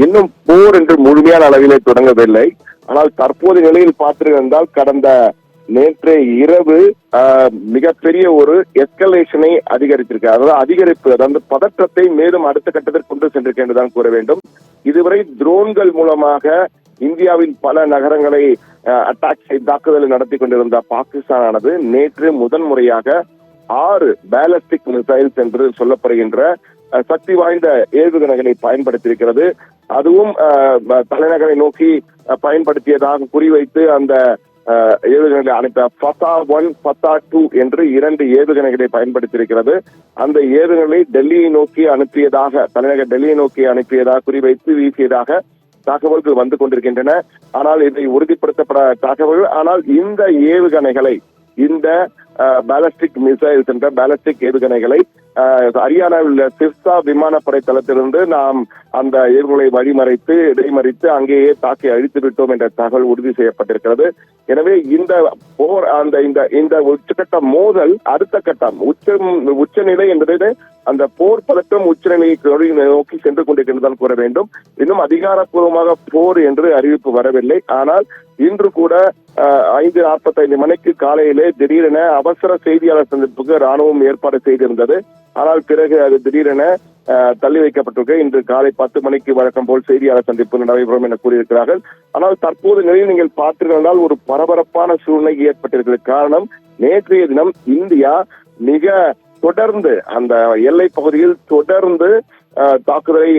இன்னும் போர் என்று முழுமையான அளவிலே தொடங்கவில்லை. ஆனால் தற்போதைய நிலையில் பார்த்திருந்தால் கடந்த நேற்று இரவு மிகப்பெரிய ஒரு எஸ்கலேஷனை அதிகரித்திருக்கு. அதாவது அதிகரிப்பு, அதாவது பதற்றத்தை மேலும் அடுத்த கட்டத்திற்கு கொண்டு சென்றிருக்க என்றுதான் கூற வேண்டும். இதுவரை ட்ரோன்கள் மூலமாக இந்தியாவின் பல நகரங்களை தாக்குதலை நடத்தி கொண்டிருந்த பாகிஸ்தானானது நேற்று முதன்முறையாக 6 பேலஸ்டிக் மிசைல்ஸ் என்று சொல்லப்படுகின்ற சக்தி வாய்ந்த ஏவுகணைகளை பயன்படுத்தியிருக்கிறது. அதுவும் தலைநகரை நோக்கி பயன்படுத்தியதாக குறிவைத்து அந்த ஏவுகணைகளை அனுப்ப ஃபதா 1, ஃபதா 2 என்று 2 ஏவுகணைகளை பயன்படுத்தியிருக்கிறது. அந்த ஏவுகணைகளை டெல்லியை நோக்கி அனுப்பியதாக, தலைநகர் டெல்லியை நோக்கி அனுப்பியதாக குறிவைத்து வீசியதாக தகவல்கள் வந்து கொண்டிருக்கின்றன. ஆனால் இதை உறுதிப்படுத்தப்பட தகவல்கள். ஆனால் இந்த ஏவுகணைகளை, இந்த பேலஸ்டிக் மிசைல்ஸ் என்ற பேலஸ்டிக் ஏவுகணைகளை ஹரியானாவில் உள்ள சிர்சா விமானப்படை தளத்திலிருந்து நாம் அந்த ஏவுகணைகளை வழிமறைத்து இடைமறித்து அங்கேயே தாக்கி அழித்து விட்டோம் என்ற தகவல் உறுதி செய்யப்பட்டிருக்கிறது. எனவே இந்த போர், இந்த உச்சகட்ட மோதல் அடுத்த கட்டம் உச்சநிலை என்பது அந்த போர் பதட்டம் உச்சநிலையை நோக்கி சென்று கொண்டிருக்கின்றதான் கூற வேண்டும். இன்னும் அதிகாரப்பூர்வமாக போர் என்று அறிவிப்பு வரவில்லை. ஆனால் இன்று கூட 5:45 மணிக்கு காலையிலே திடீரென அவசர செய்தியாளர் சந்திப்புக்கு ராணுவம் ஏற்பாடு செய்திருந்தது. ஆனால் பிறகு அது திடீரென தள்ளி வைக்கப்பட்டிருக்கு. இன்று காலை 10 மணிக்கு வழக்கம் போல் செய்தியாளர் சந்திப்பு நடைபெறும் என கூறியிருக்கிறார்கள். ஆனால் தற்போது நிலையில் நீங்கள் பார்த்திருந்தால் ஒரு பரபரப்பான சூழ்நிலை ஏற்பட்டிருக்கிறது. காரணம், நேற்றைய தினம் இந்தியா மிக தொடர்ந்து அந்த எல்லை பகுதியில் தொடர்ந்து தாக்குதலை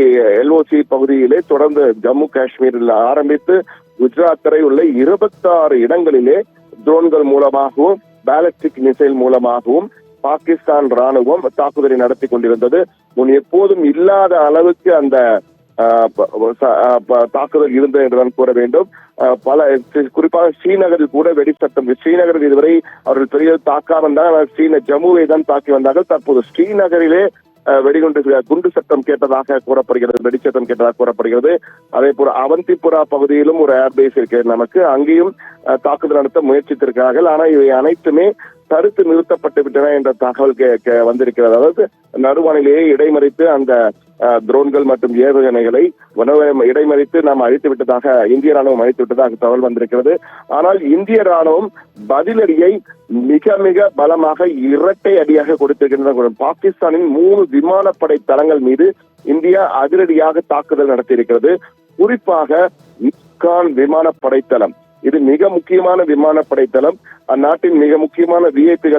எல்ஓசி பகுதியிலே தொடர்ந்து ஜம்மு காஷ்மீரில் ஆரம்பித்து குஜராத் வரை உள்ள 26 இடங்களிலே ட்ரோன்கள் மூலமாகவும் பேலஸ்டிக் மிசைல் மூலமாகவும் பாகிஸ்தான் ராணுவம் தாக்குதலை நடத்தி கொண்டிருந்தது. முன் எப்போதும் இல்லாத அளவுக்கு அந்த தாக்குதல் இருந்தது என்றுதான் கூற வேண்டும். குறிப்பாக ஸ்ரீநகரில் கூட வெடிசத்தம், ஸ்ரீநகரில் இதுவரை அவர்கள் பெரிய தாக்காமல் தான் ஜம்முவை தான் தாக்கி வந்தார்கள். தற்போது ஸ்ரீநகரிலே குண்டு சத்தம் கேட்டதாக கூறப்படுகிறது, வெடிச்சத்தம் கேட்டதாக கூறப்படுகிறது. அதே போல அவந்திபுரா பகுதியிலும் ஒரு ஏர்பேஸ் இருக்கிறது நமக்கு, அங்கேயும் தாக்குதல் நடத்த முயற்சித்திருக்கிறார்கள். ஆனால் இவை அனைத்துமே தடுத்து நிறுத்தப்பட்டு விட்டன என்ற தகவல் வந்திருக்கிறது. அதாவது நடுவானிலேயே இடைமறித்து அந்த ட்ரோன்கள் மற்றும் ஏவுகணைகளை இடைமறித்து நாம் அழித்து விட்டதாக, இந்திய ராணுவம் அழித்து விட்டதாக தகவல் வந்திருக்கிறது. ஆனால் இந்திய ராணுவம் பதிலடியை மிக மிக பலமாக இரட்டை அடியாக கொடுத்திருக்கின்றன. பாகிஸ்தானின் 3 விமானப்படை தளங்கள் மீது இந்தியா அதிரடியாக தாக்குதல் நடத்தியிருக்கிறது. குறிப்பாக இஸ்கான் விமானப்படை தளம், இது மிக முக்கியமான விமானப்படை தளம். அந்நாட்டின் மிக முக்கியமான விஐபிகள்